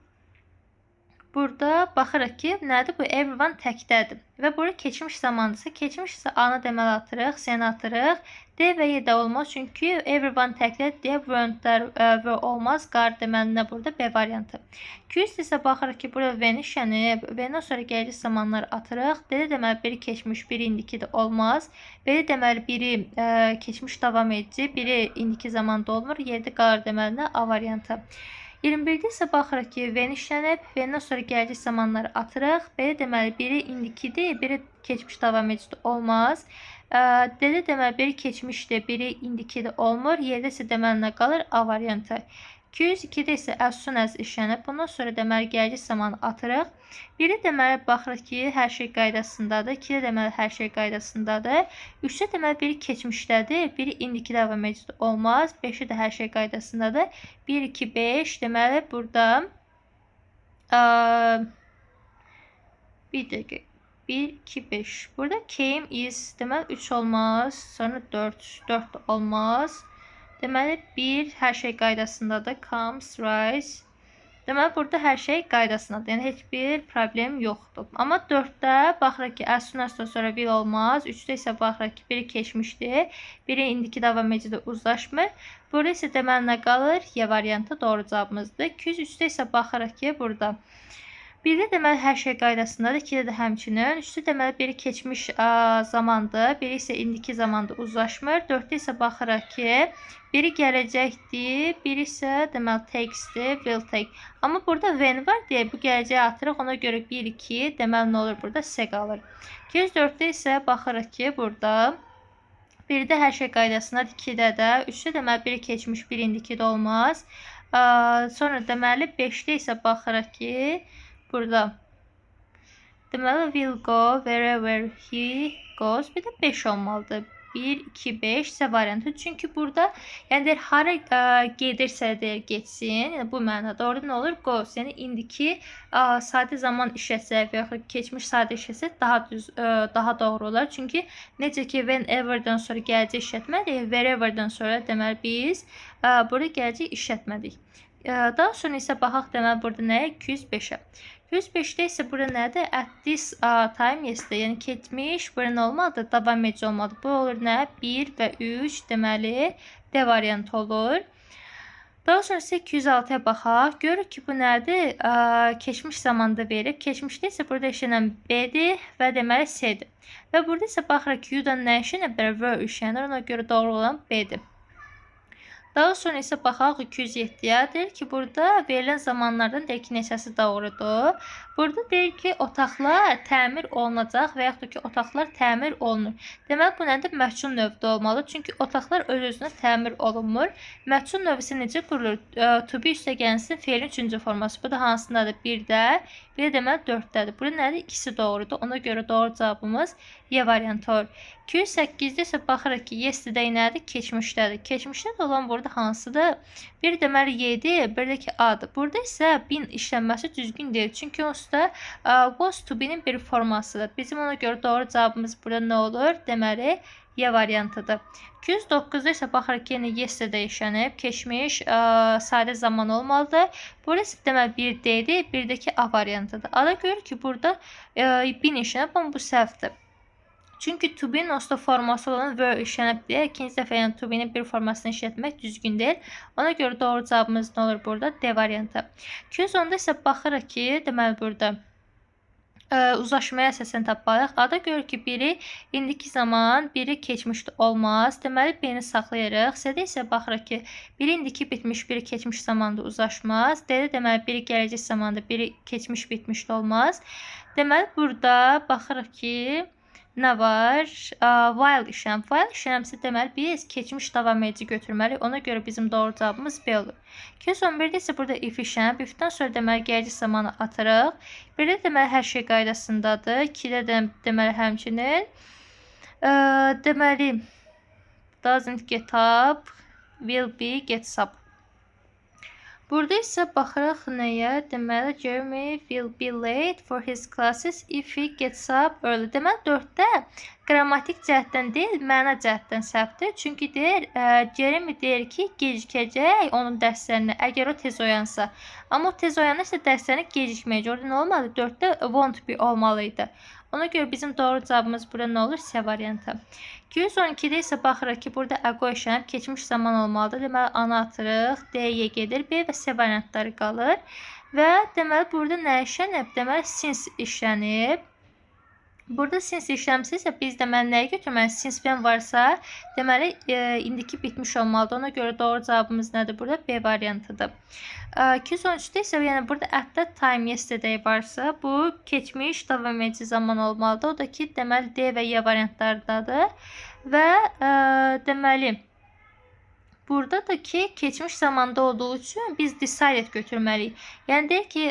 burada baxırıq ki, nədir? Bu everyone təkdədir. Və burada keçmiş zamandırsa, keçmiş isə A-nı deməli atırıq, C-ni atırıq. D və Y də olmaz, çünki everyone təkdədir deyə weren't-lər və olmaz. Qar deməli nə burada? B variantı. 200 isə baxırıq ki, burada V-ni işlənib. V-dən sonra gələcək zamanları atırıq. D-də deməli biri keçmiş, biri indiki də olmaz. B-də deməli biri keçmiş davam edici, biri indiki zamanda olmur. Y-də qalır deməli nə? A variantı. 21-də isə baxırıq ki, V-ni işlənib, V-dən sonra gələcək zamanları atırıq. B-də deməli biri indikidir, biri keçmiş davam edicidir, olmaz. D-də deməli biri keçmişdir, biri indikidir, olmur. Y-də isə deməli nə qalır? A variantı. 202-də isə as soon as işlənib. Bundan sonra deməli gələcək zamanı atırıq. Biri deməli baxırıq ki, hər şey qaydasındadır. 2-də deməli hər şey qaydasındadır. 3-də deməli biri keçmişdədir, biri indiki davam edicidir, olmaz. 5-də də hər şey qaydasındadır. 1, 2, 5 deməli burada 1 dəqiqə. 1, 2, 5. Burada came is deməli 3 olmaz. Sonra 4. 4 də olmaz. Deməli 1 hər şey qaydasındadır. Comes, rise. Deməli burada hər şey qaydasındadır. Yəni heç bir problem yoxdur. Amma 4-də baxırıq ki, as soon as-dan sonra will olmaz. 3-də isə baxırıq ki, biri keçmişdir, biri indiki davam edicidir, uzlaşmır. Burada isə deməli nə qalır? Y variantı doğru cavabımızdır. 203-də isə baxırıq ki, burada 1-də deməli hər şey qaydasındadır, 2-də də həmçinin. 3-də deməli biri keçmiş zamandır, biri isə indiki zamanda uzlaşmır. 4-də isə baxırıq ki, biri gələcəkdir, biri isə deməli takes'dir, will take. Amma burada when var deyə bu gələcəyi atırıq. Ona görə 1, 2 deməli nə olur burada? C qalır. 204-də isə baxırıq ki, burada 1-də hər şey qaydasındadır, 2-də də. 3-də deməli biri keçmiş, biri indiki də olmaz. Sonra deməli 5-də isə baxırıq ki, burada Deməli, will go wherever he goes. Bir də 5 olmalıdır. 1, 2, 5 ise variantı. Çünki burada yəni deyir, hara gedirsə deyir, getsin. Yəni bu mənada. Orada nə olur? Goes. Yəni indiki sadə zaman işlətsək və yaxud keçmiş sadə işlətsək daha doğru olar. Çünki necə ki whenever-dan sonra gələcək işlətmədik, wherever-dan sonra deməli biz burada gələcək işlətmədik. Daha sonra isə baxaq deməli burada nəyə? 205-ə. 205'də isə burada nədir? At this time yesterday. Yəni keçmiş burada nə olmalıdır? Davam edici olmalıdır. Bu olur nə? 1 və 3 deməli D variantı olur. Daha sonra isə 206'ya baxaq. Görürük ki, bu nədir? Keçmiş zamanda verib. Keçmişdə isə burada işlənən B-dir və deməli C-dir. Və burada isə baxırıq ki, U-dan nə işlənir? Were işlənir. Ona görə doğru olan B-dir. Daha sonra isə baxaq 207'ya. Deyir ki, burada verilən zamanlardan deyir ki, neçəsi doğrudur. Burada deyir ki, otaqlar təmir olunacaq və yaxud da ki, otaqlar təmir olunur. Demək, bu nədir? Məhsul növdə olmalı. Çünki otaqlar öz-özünə təmir olunmur. Məhsul növü necə qurulur? To be üstəgəlsin feilin 3-cü forması. Bu da hansındadır? 1-də, bir də deməli 4-dədir. Burada nədir? İkisi doğrudur. Ona görə doğru cavabımız Y variantı olur. 208'də isə baxırıq ki, yesterday nədir? Keçmişdədir. Keçmişdə də olan burada hansıdır? Bir deməli Y-dir, bir də ki A-dır. Burada isə bin işlənməsi düzgün deyil. Çünki onsuz da was to be-nin bir formasıdır. Bizim ona görə doğru cavabımız burada nə olur? Deməli Y variantıdır. 209'da isə baxırıq ki, yenə yesterday işlənib. Keçmiş sadə zaman olmalıdır. Burası deməli bir D-dir, bir də ki A variantıdır. Ada görür ki, burada bin işlənib, amma bu səhvdir. Çünki to be-nin onsuz da forması olan were işlənib deyə ikinci dəfə yəni to be-nin bir formasını işlətmək düzgün deyil. Ona görə doğru cavabımız nə olur burada? D variantı. 210'da isə baxırıq ki, deməli burada uzlaşmaya əsasən tapmalıyıq. Ada görür ki, biri indiki zaman, biri keçmişdə olmaz. Deməli, B-ni saxlayırıq. C-də isə baxırıq ki, biri indiki bitmiş, biri keçmiş zamanda uzlaşmaz. D-də deməli, biri gələcək zamanda, biri keçmiş bitmişdə olmaz. Deməli, burada baxırıq ki, nə var? While işləm. While işləmsə deməli biz keçmiş davam edici götürməliyik. Ona görə bizim doğru cavabımız B olur. 211'də isə burada if işləm. If-dən sonra deməli gələcək zamanı atırıq. 1-də deməli hər şey qaydasındadır. 2-də də deməli həmçinin deməli doesn't get up, will be gets up. Burada isə baxırıq nəyə? Deməli, Jeremy will be late for his classes if he gets up early. Deməli, 4-də qrammatik cəhətdən deyil, məna cəhətdən səhvdir. Çünki deyir, Jeremy deyir ki, gecikəcək onun dərslərinə, əgər o tez oyansa. Amma o tez oyanırsa dərslərinə gecikməyəcək. Orada nə olmalı? 4-də won't be olmalıydı. Ona görə bizim doğru cavabımız burada nə olur? C variantı. 212'də isə baxırıq ki, burada əqo işlənib, keçmiş zaman olmalıdır. Deməli, ana atırıq, D-yə gedir, B və C variantları qalır. Və deməli, burada nə işlənib? Deməli, since işlənib. Burada since işləmsi isə biz deməli nəyə götürməliyik? Since-dən varsa, deməli indiki bitmiş olmalıdır. Ona görə doğru cavabımız nədir? Burada B variantıdır. 213'də isə yəni burada at that time yesterday varsa, bu keçmiş davam edici zaman olmalıdır. O da ki, deməli D və Y variantlardadır. Və deməli burada da ki, keçmiş zamanda olduğu üçün biz decided götürməliyik. Yəni deyir ki,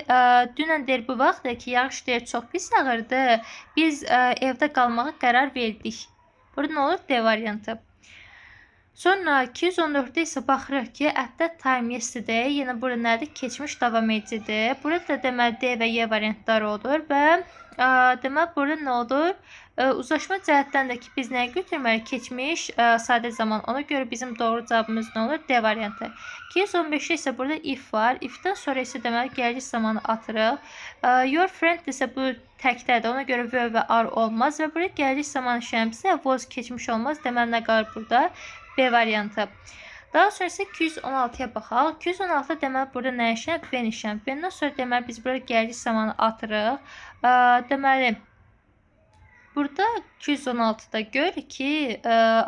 dünən deyir bu vaxt ki, yağış deyir çox pis yağırdı. Biz evdə qalmağa qərar verdik. Burada nə olur? D variantı. Sonra 214'də isə baxırıq ki, at that time yesterday, yenə burada nədir? Keçmiş davam edicidir. Burada da deməli D və Y variantları olur və deməli burada nə olur? Uzlaşma cəhətdən də ki, biz nəyə götürməliyik? Keçmiş sadə zaman. Ona görə bizim doğru cavabımız nə olur? D variantı. 215'də isə burada if var. If-dən sonra isə deməli gələcək zamanı atırıq. Your friend isə bu təkdədir. Ona görə were və are olmaz və burada gələcək zaman işləmsə was keçmiş olmaz. Deməli nə qalır burada? B variantı. Daha sonra isə 216'ya baxaq. 216'da deməli burada nə işlənib? Ben işlənib. Bendən sonra deməli biz burada gələcək zamanı atırıq. Deməli burada 216'da gör ki,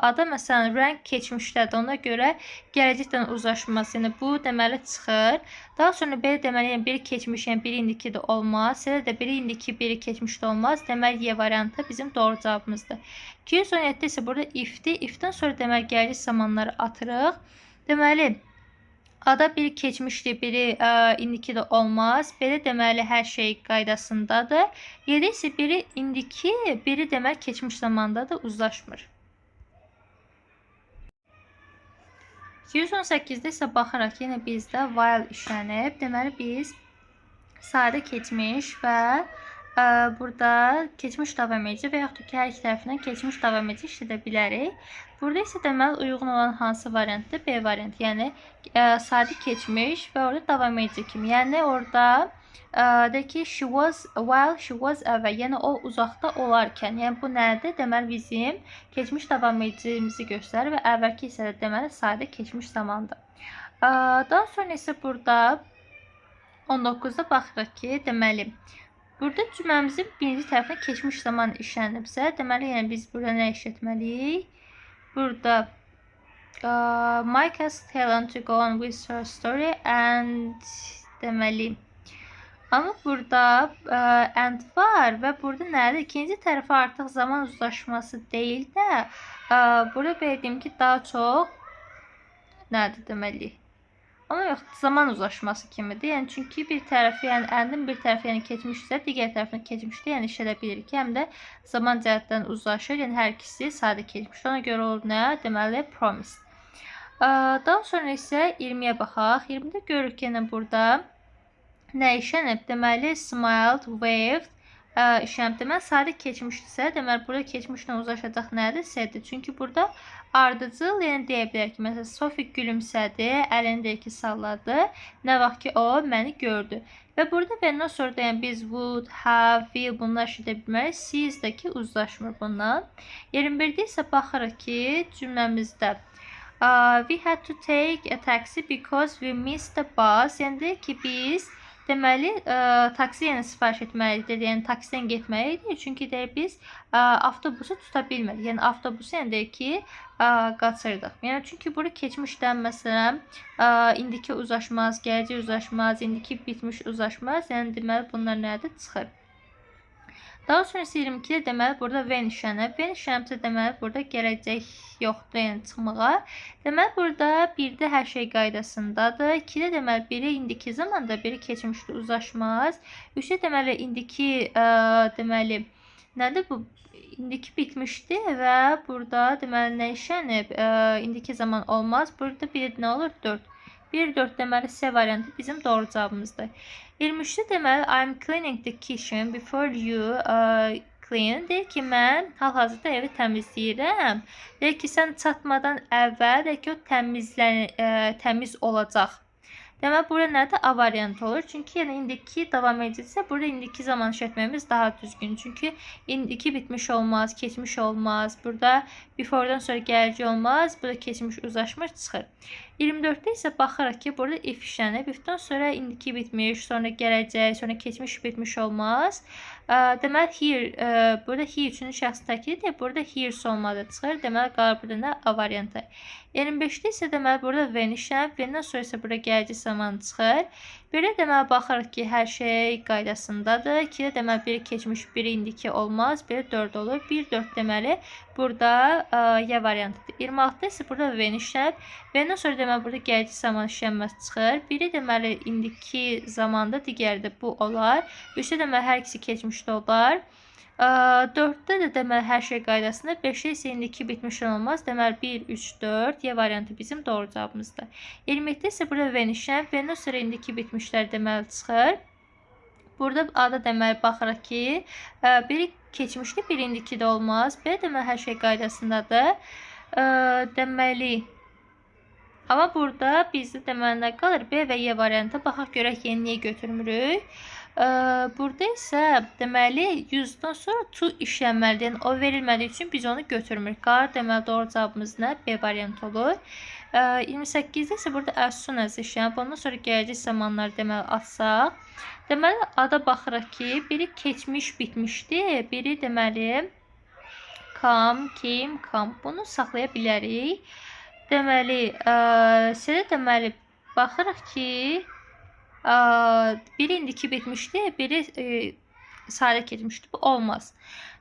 ada məsələn rəng keçmişdədir. Ona görə gələcəkdən uzlaşması, yəni bu deməli çıxır. Daha sonra belə deməli yəni biri keçmiş, yəni biri indiki də olmaz. Sədə də biri indiki, biri keçmişdə olmaz. Deməli Y variantı bizim doğru cavabımızdır. 217'də isə burada if-dir. If-dən sonra deməli gələcək zamanları atırıq. Deməli Ada biri keçmişdir, biri indiki də olmaz. Belə deməli hər şey qaydasındadır. Yedi isə biri indiki, biri deməli keçmiş zamandadır, uzlaşmır. 118-də isə baxaraq yenə bizdə while işlənib. Deməli biz sadə keçmiş və burada keçmiş davam edici və yaxud ki hər iki tərəfindən keçmiş davam edici işlədə bilərik. Burada isə deməli uyğun olan hansı variantdır? B variantı. Yəni sadə keçmiş və orada davam edici kimi. Yəni orada de ki while she was away. Yəni o uzaqda olarkən. Yəni bu nədir? Deməli bizim keçmiş davam edicimizi göstərir və əvvəlki isə də deməli sadə keçmiş zamandır. Daha sonra isə burada 19-da baxırıq ki, deməli burada cümləmizin birinci tərəfinə keçmiş zaman işlənibsə, deməli yəni biz burada nə işlətməliyik? Burada Mike has talent to go on with her story and deməli amma burada and var və burada nədir? İkinci tərəfə artıq zaman uzlaşması deyil də burada bildim ki daha çox nədir deməli? Ama yox, zaman uzlaşması kimidir. Yəni çünki bir tərəfi, yəni andın bir tərəfi yəni keçmişsə, digər tərəfini keçmişdir. Yəni işlədə bilirik ki, həm də zaman cəhətdən uzlaşır. Yəni hər ikisi sadə keçmişdir. Ona görə olur nə? Deməli promised. Daha sonra isə 20-yə baxaq. 20-də görürük ki, yəni burada nə işlənib? Deməli smiled, waved işlənib. Deməli sadə keçmişdirsə, deməli burada keçmişlə uzlaşacaq nədir? S-dir. Çünki burada ardıcıl, yəni deyə bilər ki, məsələn, Sophie gülümsədi, əlini deyir ki, salladı. Nə vaxt ki, o məni gördü. Və burada bəndən sonra da yəni biz would, have, will bunlar işlədə bilmərik. Sees-dəki uzlaşmır bundan. 21-də isə baxırıq ki, cümləmizdə we had to take a taxi because we missed the bus. Yəni deyir ki, biz deməli taksi yəni sifariş etməlidir. Yəni taksidən getməlidir. Çünki deyir biz avtobusu tuta bilmədik. Yəni avtobusu yəni deyir ki qaçırdıq. Yəni çünki burada keçmişdən məsələn indiki uzlaşmaz, gələcək uzlaşmaz, indiki bitmiş uzlaşmaz. Yəni deməli bunlar nədir? Çıxır. Daha sonra 22-də deməli burada when işlənib. When işlənibsə deməli burada gələcək yoxdur, yəni çıxmağa. Deməli burada 1-də hər şey qaydasındadır. 2-də deməli biri indiki zamanda, biri keçmişdə uzlaşmaz. 3-də deməli indiki deməli nədir bu? İndiki bitmişdi və burada deməli nə işlənib? İndiki zaman olmaz. Burada bir nə olur? 4. 1-4 deməli C variantı bizim doğru cavabımızdır. 23-də deməli I'm cleaning the kitchen before you clean. Deyir ki, mən hal-hazırda evi təmizləyirəm. Deyir ki, sən çatmadan əvvəl deyir ki, o təmiz olacaq. Deməli, burada nədir? A variantı olur. Çünki yəni indiki davam edilsə, burada indiki zaman işlətməyimiz daha düzgün. Çünki indiki bitmiş olmaz, keçmiş olmaz. Burada before'dan sonra gələcək olmaz. Burada keçmiş uzlaşmır, çıxır. 24-də isə baxırıq ki, burada if işlənib. Ifdən sonra indiki bitmiş, sonra gələcək, sonra keçmiş bitmiş olmaz. Deməli, here, burada here üçüncü şəxs təklidir. Burada here olmadı, çıxır. Deməli, qalır burada nə? A variantı. 25-də isə deməli, burada when işlənib. When-dən sonra isə burada gələcək zaman çıxır. Belə deməli, baxırıq ki, hər şey qaydasındadır. 2-də deməli, biri keçmiş, biri indiki olmaz. Biri 4 olur. 1-4 deməli, burada ya variantıdır. 26-da isə burada when işlənib. When-dən sonra deməli, burada gələcək zaman işlənməz çıxır. Biri deməli, indiki zamanda, digəri də bu olar. 3-də deməli, hər ikisi keçmişdə olar. 4-də də deməli hər şey qaydasında, 5-də isə indiki bitmişdən olmaz. Deməli 1, 3, 4 Y variantı bizim doğru cavabımızdır. 27-də isə burada when işlənib, when-dən sonra indiki bitmişlər deməli çıxır. Burada A-da deməli baxırıq ki, biri keçmişdə, biri indiki də olmaz. B deməli hər şey qaydasındadır. Deməli amma burada bizdə deməli nə qalır? B və Y variantı. Baxaq görək yeni niyə götürmürük. Burada isə deməli 100-dan sonra to işlənməlidir. Yəni o verilmədiyi üçün biz onu götürmürük. Qalır deməli doğru cavabımız nə? B variantı olur. 28-də isə burada as soon as işlənib. Ondan sonra gələcək zamanları deməli atsaq. Deməli A-da baxırıq ki, biri keçmiş bitmişdi. Biri deməli come, came, come. Bunu saxlaya bilərik. Deməli C-də deməli baxırıq ki, biri indiki bitmişdi, biri sadə keçmişdir. Bu olmaz.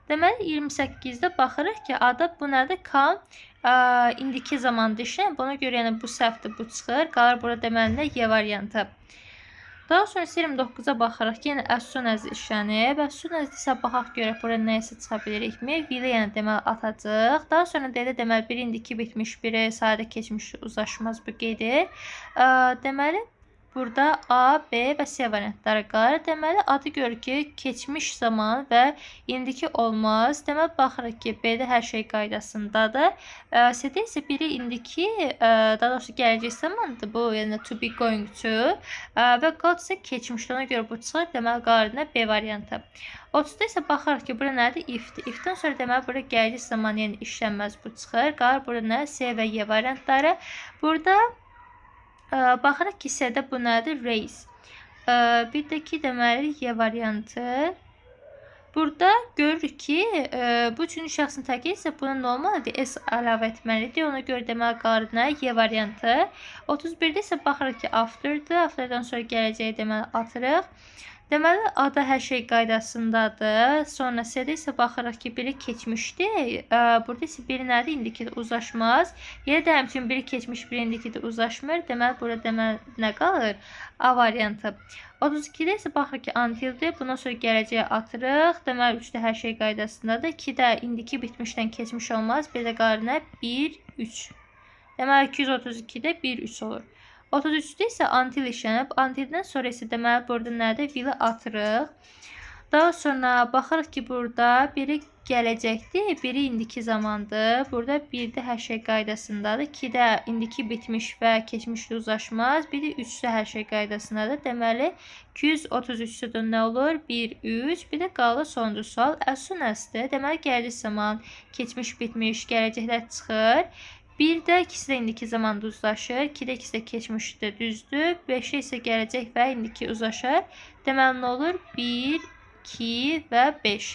Deməli 28-də baxırıq ki, ada bu nədir? Come indiki zamanda işləyir. Buna görə yəni bu səhvdir, bu çıxır. Qalır burada deməli nə? Y variantı. Daha sonra 29-a baxırıq ki, yenə as soon as işlənib. As soon as isə baxaq görək burada nəyəsə çıxa bilirikmi? Will yəni deməli atacaq. Daha sonra deməli biri indiki bitmiş, biri sadə keçmiş uzlaşmaz bu gedir. Deməli burada A, B və C variantları qalır. Deməli adı görür ki, keçmiş zaman və indiki olmaz. Deməli baxırıq ki, B-də hər şey qaydasındadır. C-də isə biri indiki, daha doğrusu gələcək zamandır. Bu yəni to be going to və got isə keçmişdir. Ona görə bu çıxır. Deməli qalır B variantı. 30-da isə baxırıq ki, burada nədir? If-dir. If-dən sonra deməli burada gələcək zaman yəni işlənməz bu çıxır. Qalır burada nə? C və Y variantları. Burada baxırıq ki, C-də bu nədir? Raise. Bir də ki, deməli Y variantı. Burada görürük ki, bu üçüncü şəxsin təki isə buna normaldır. S əlavə etməlidir. Ona görə deməli qalır nə? Y variantı. 31-də isə baxırıq ki, afterdır. Afterdan sonra gələcəyi deməli atırıq. Deməli, ada hər şey qaydasındadır. Sonra C-də isə baxırıq ki, biri keçmişdir. Burada isə biri nədir? İndiki də uzlaşmaz. Yenə də həmçinin biri keçmiş, biri indiki də uzlaşmır. Deməli, burada nə qalır? A variantı. 32-də isə baxırıq ki, until-dir. Bundan sonra gələcəyə atırıq. Deməli, 3-də hər şey qaydasındadır. 2-də indiki bitmişdən keçmiş olmaz. Bir də qalır nə? 1, 3. Deməli, 232-də 1, 3 olur. 33-də isə until işlənib. Until-dən sonra isə deməli burada nədir? Will-i atırıq. Daha sonra baxırıq ki, burada biri gələcəkdir, biri indiki zamandır. Burada 1-də hər şey qaydasındadır. 2-də indiki bitmiş və keçmişlə uzlaşmaz. Biri 3-də hər şey qaydasındadır. Deməli 233-də nə olur? 1, 3. Bir də qalır sonuncu sual. As soon as-dır. Deməli gələcək zaman keçmiş, bitmiş, gələcəklər çıxır. 1-də ikisi də indiki zamanda uzlaşır. 2-də ikisi də keçmişdir, düzdür. 5-də isə gələcək və indiki uzlaşır. Deməli nə olur? 1, 2 və 5.